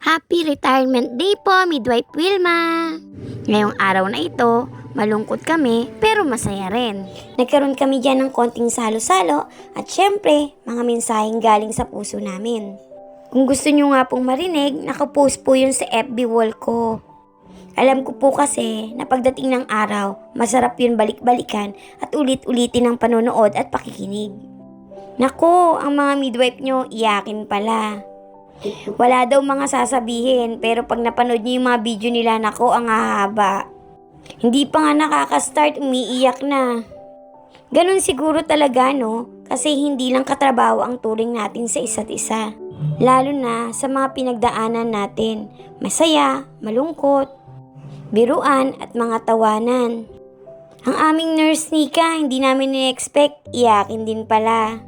Happy Retirement Day po, Midwife Wilma! Ngayong araw na ito, malungkot kami pero masaya rin. Nagkaroon kami dyan ng konting salo-salo at syempre, mga mensaheng galing sa puso namin. Kung gusto nyo nga pong marinig, nakapost po yun sa FB wall ko. Alam ko po kasi na pagdating ng araw, masarap yun balik-balikan at ulit-ulitin ang panonood at pakikinig. Nako, ang mga midwife nyo, iyakin pala. Wala daw mga sasabihin, pero pag napanood niyo yung mga video nila, nako, ang hahaba. Hindi pa nga nakaka-start, umiiyak na. Ganun siguro talaga, no? Kasi hindi lang katrabaho ang turing natin sa isa't isa. Lalo na sa mga pinagdaanan natin. Masaya, malungkot, biruan at mga tawanan. Ang aming nurse Nika, hindi namin ni-expect, iyakin din pala.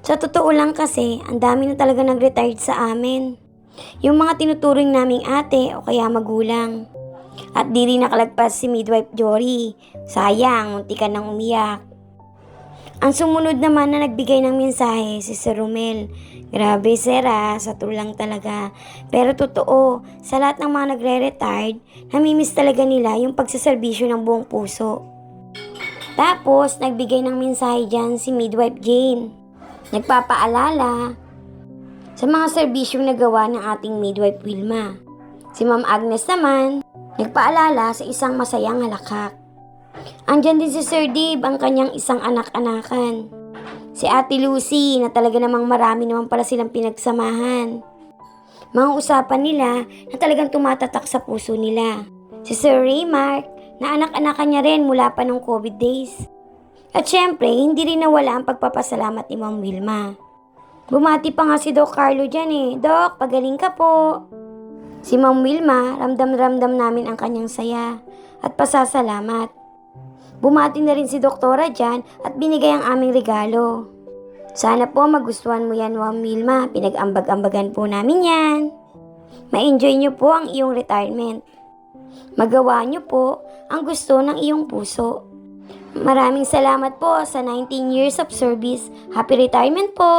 Sa totoo lang kasi, ang dami na talaga nag-retired sa amin. Yung mga tinuturing naming ate o kaya magulang. At di rin nakalagpas si Midwife Jory. Sayang, munti ka nang umiyak. Ang sumunod naman na nagbigay ng mensahe si Sir Romel. Grabe sir sa tulang talaga. Pero totoo, sa lahat ng mga nagre-retired, namimiss talaga nila yung pagsaserbisyo ng buong puso. Tapos, nagbigay ng mensahe dyan si Midwife Jane. Nagpapaalala sa mga serbisyong nagawa ng ating Midwife Wilma. Si Ma'am Agnes naman, nagpaalala sa isang masayang halakak. Andyan din si Sir Dave, ang kanyang isang anak-anakan. Si Ate Lucy, na talaga namang marami naman pala silang pinagsamahan. Mga usapan nila na talagang tumatatak sa puso nila. Si Sir Raymark, na anak-anakan niya rin mula pa ng COVID days. At syempre, hindi rin nawala ang pagpapasalamat ni Ma'am Wilma. Bumati pa nga si Doc Carlo dyan Doc, pagaling ka po. Si Ma'am Wilma, ramdam-ramdam namin ang kanyang saya at pasasalamat. Bumati na rin si Doktora dyan at binigay ang aming regalo. Sana po magustuhan mo yan, Ma'am Wilma. Pinag-ambag-ambagan po namin yan. Ma-enjoy nyo po ang iyong retirement. Magawa nyo po ang gusto ng iyong puso. Maraming salamat po sa 19 years of service. Happy retirement po!